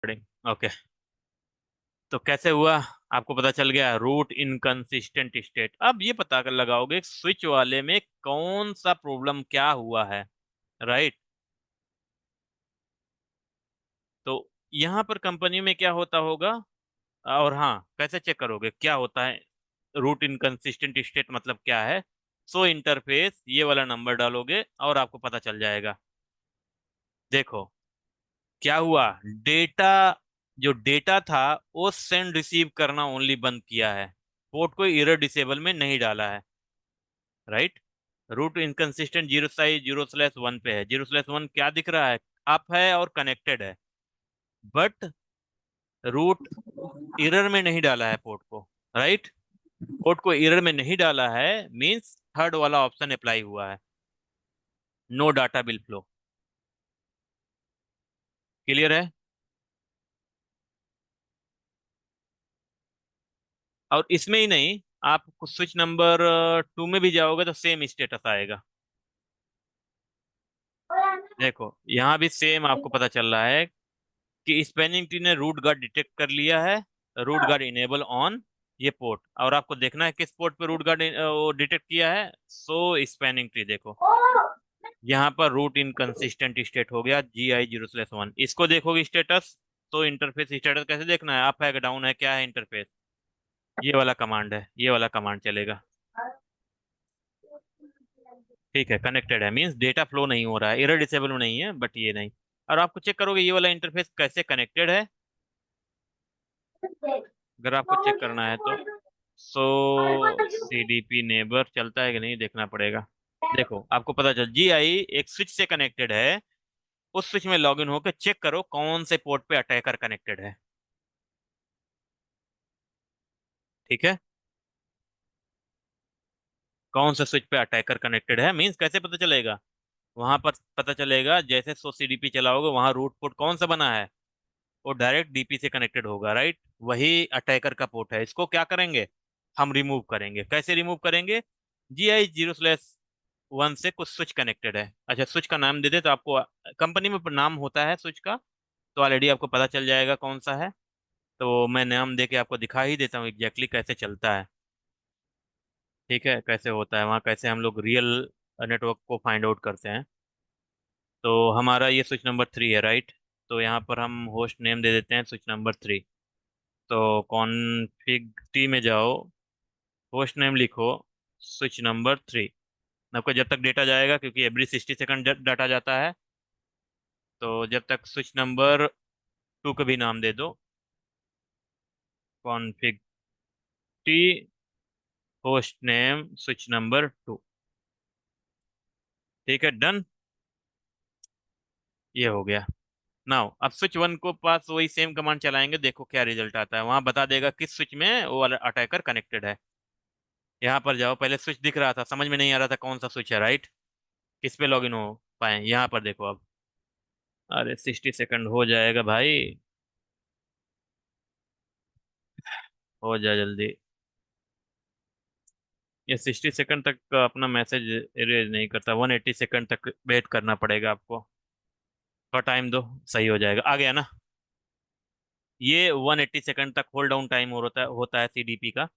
Recording. Okay. तो कैसे हुआ? आपको पता चल गया रूट इनकंसिस्टेंट स्टेट। अब ये पता कर लगाओगे स्विच वाले में कौन सा प्रॉब्लम क्या हुआ है। राइट। तो यहाँ पर कंपनी में क्या होता होगा, और हाँ, कैसे चेक करोगे क्या होता है रूट इनकंसिस्टेंट स्टेट मतलब क्या है? सो इंटरफेस ये वाला नंबर डालोगे और आपको पता चल जाएगा। देखो क्या हुआ। डेटा, जो डेटा था वो सेंड रिसीव करना ओनली बंद किया है, पोर्ट को एरर डिसेबल में नहीं डाला है। Right. Root inconsistent zero size 0/1 पे है। 0/1 क्या दिख रहा है? अप है और कनेक्टेड है, बट रूट एरर में नहीं डाला है पोर्ट को। राइट। पोर्ट को एरर में नहीं डाला है मींस थर्ड वाला ऑप्शन अप्लाई हुआ है, no data will flow. Clear है? और इसमें ही नहीं, आप स्विच नंबर 2 में भी जाओगे तो सेम स्टेटस आएगा। देखो यहाँ भी सेम आपको पता चल रहा है कि स्पैनिंग ट्री ने रूट गार्ड डिटेक्ट कर लिया है, रूट गार्ड इनेबल ऑन ये पोर्ट। और आपको देखना है किस पोर्ट पे रूट गार्ड वो डिटेक्ट किया है। सो स्पैनिंग ट्री देखो, यहाँ पर रूट इनकंसिस्टेंट स्टेट हो गया GI 0/1। इसको देखोगे स्टेटस, तो इंटरफेस स्टेटस कैसे देखना है, अप है कि डाउन है, क्या है इंटरफेस। ये वाला कमांड है, ये वाला कमांड चलेगा। ठीक है, कनेक्टेड है मींस डेटा फ्लो नहीं हो रहा है, एरर डिसेबल में नहीं है, बट ये नहीं। और आपको चेक करोगे ये वाला इंटरफेस कैसे कनेक्टेड है। अगर आपको चेक करना है तो सो CDP नेबर चलता है कि नहीं देखना पड़ेगा। देखो आपको पता चल GI एक स्विच से कनेक्टेड है, उस स्विच में लॉगिन होकर चेक करो कौन से पोर्ट पे अटैकर कनेक्टेड है। ठीक है, कौन से स्विच पे अटैकर कनेक्टेड है मींस कैसे पता चलेगा? वहां पर पता चलेगा जैसे सो CDP चलाओगे, वहां रूट पोर्ट कौन सा बना है, वो डायरेक्ट DP से कनेक्टेड होगा। राइट, वही अटैकर का पोर्ट है। इसको क्या करेंगे, हम रिमूव करेंगे। कैसे रिमूव करेंगे? GI 0/1 से कुछ स्विच कनेक्टेड है। अच्छा, स्विच का नाम दे दे तो आपको कंपनी में नाम होता है स्विच का, तो ऑलरेडी आपको पता चल जाएगा कौन सा है। तो मैं नाम दे के आपको दिखा ही देता हूँ एग्जैक्टली कैसे चलता है। ठीक है, कैसे होता है वहाँ, कैसे हम लोग रियल नेटवर्क को फाइंड आउट करते हैं। तो हमारा ये स्विच नंबर 3 है। राइट। तो यहाँ पर हम होस्ट नेम दे देते हैं स्विच नंबर 3। तो कॉन्फ़िग टी में जाओ, होस्ट नेम लिखो स्विच नंबर 3। आपका जब तक डेटा जाएगा, क्योंकि एवरी 60 सेकंड डाटा जाता है, तो जब तक स्विच नंबर 2 का भी नाम दे दो, config T host name switch number 2। ठीक है, डन। ये हो गया। नाउ अब स्विच 1 को पास वही सेम कमांड चलाएंगे, देखो क्या रिजल्ट आता है। वहां बता देगा किस स्विच में वो वाला अटैकर कनेक्टेड है। यहाँ पर जाओ, पहले स्विच दिख रहा था, समझ में नहीं आ रहा था कौन सा स्विच है। राइट, किस पे लॉगिन हो पाए, यहाँ पर देखो अब। अरे 60 सेकंड हो जाएगा भाई, हो जाए जल्दी। ये 60 सेकंड तक अपना मैसेज इरेज नहीं करता, 180 सेकंड तक वेट करना पड़ेगा आपको। थोड़ा टाइम दो, सही हो जाएगा। आ गया ना? ये 180 सेकंड तक होल्ड डाउन टाइम होता है CDP का,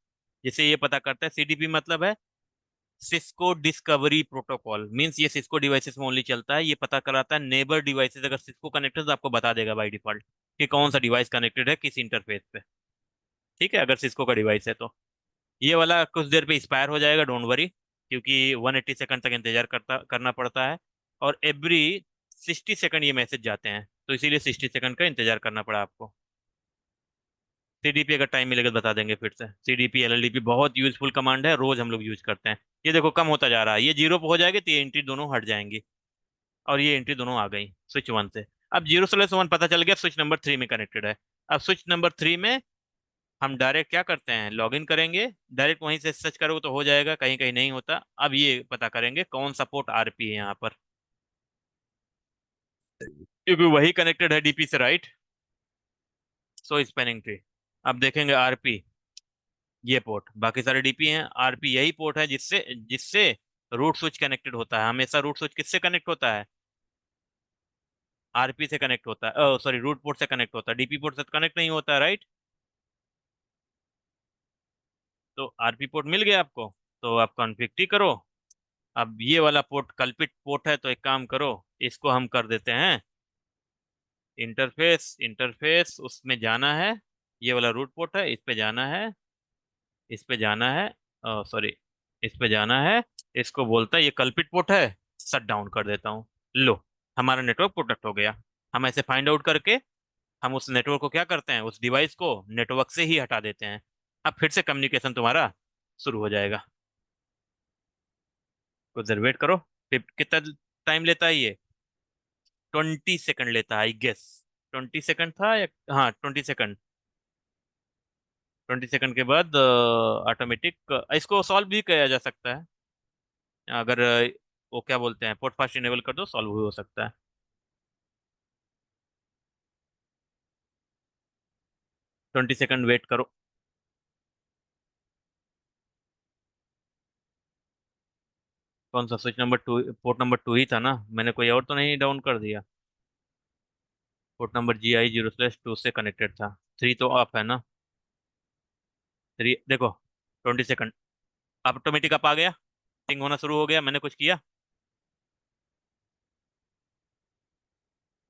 जिसे ये पता करता है। CDP मतलब है सिस्को डिस्कवरी प्रोटोकॉल, मींस ये सिस्को डिवाइसेस में ओनली चलता है। ये पता कराता है नेबर डिवाइसेस, अगर सिस्को कनेक्टेड तो आपको बता देगा बाय डिफॉल्ट कि कौन सा डिवाइस कनेक्टेड है किस इंटरफेस पे। ठीक है, अगर सिस्को का डिवाइस है तो ये वाला कुछ देर पे एक्सपायर हो जाएगा, डोंट वरी, क्योंकि 180 सेकंड तक इंतजार करना पड़ता है। और एवरी 60 सेकंड ये मैसेज जाते हैं, तो इसीलिए 60 सेकंड का इंतजार करना पड़ा आपको। CDP अगर टाइम मिलेगा तो बता देंगे फिर से। CDP LLDP बहुत यूजफुल कमांड है, रोज हम लोग यूज करते हैं। ये देखो कम होता जा रहा है, ये 0 पे हो जाएगी तो ये एंट्री दोनों हट जाएंगी, और ये एंट्री दोनों आ गई स्विच 1 से। अब 0/1 पता चल गया स्विच नंबर 3 में कनेक्टेड है। अब स्विच नंबर 3 में हम डायरेक्ट क्या करते हैं, लॉग इन करेंगे। डायरेक्ट वहीं से सर्च करोगे तो हो जाएगा, कहीं कहीं नहीं होता। अब ये पता करेंगे कौन सा पोर्ट RP है यहाँ पर, क्योंकि वही कनेक्टेड है DP से। राइट। सो स्पैनिंग ट्री। अब देखेंगे RP, ये पोर्ट, बाकी सारे DP हैं। RP यही पोर्ट है जिससे जिससे रूट स्विच कनेक्टेड होता है। हमेशा रूट स्विच किससे कनेक्ट होता है? आरपी से कनेक्ट होता है, सॉरी रूट पोर्ट से कनेक्ट होता है, डीपी पोर्ट से कनेक्ट नहीं होता, राइट? तो आरपी पोर्ट मिल गया आपको, तो आप कॉन्फ़िग करो। अब ये वाला पोर्ट कल्पित पोर्ट है, तो एक काम करो, इसको हम कर देते हैं इंटरफेस। इंटरफेस उसमें जाना है, ये वाला रूट पोर्ट है, इस पे जाना है, इस पे जाना है, सॉरी, इस पे जाना है। इसको बोलता है ये कल्पित पोर्ट है, शट डाउन कर देता हूँ। लो, हमारा नेटवर्क प्रोटेक्ट हो गया। हम ऐसे फाइंड आउट करके हम उस नेटवर्क को क्या करते हैं, उस डिवाइस को नेटवर्क से ही हटा देते हैं। अब फिर से कम्युनिकेशन तुम्हारा शुरू हो जाएगा। कुछ देर वेट करो। फिर कितना टाइम लेता है ये? 20 सेकंड लेता है, आई गेस। 20 सेकंड था या, हाँ 20 सेकंड। 20 सेकंड के बाद ऑटोमेटिक इसको सॉल्व भी किया जा सकता है। अगर वो क्या बोलते हैं, पोर्ट फास्ट इनेबल कर दो, सॉल्व भी हो सकता है। 20 सेकंड वेट करो। कौन सा switch number two? Port number two ही था ना, मैंने कोई और तो नहीं डाउन कर दिया। पोर्ट नंबर GI 0/2 से कनेक्टेड था। थ्री तो ऑफ है ना? थ्री देखो, 20 सेकंड। ऑटोमेटिक अप आ गया, पिंग होना शुरू हो गया, मैंने कुछ किया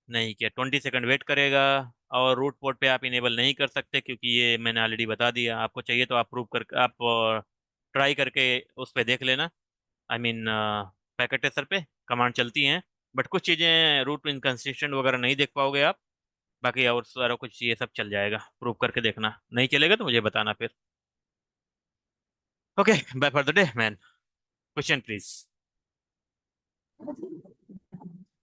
नहीं किया। 20 सेकंड वेट करेगा। और रूट पोर्ट पे आप इनेबल नहीं कर सकते, क्योंकि ये मैंने ऑलरेडी बता दिया। आपको चाहिए तो आप प्रूव कर, आप ट्राई करके उस पर देख लेना। आई मीन पैकेट टेस्टर पे कमांड चलती हैं, बट कुछ चीज़ें रूट इनकंसिस्टेंट वगैरह नहीं देख पाओगे आप। बाकी और सारा कुछ ये सब चल जाएगा, प्रूव करके देखना। नहीं चलेगा तो मुझे बताना फिर। Okay, bye for the day man. Question please.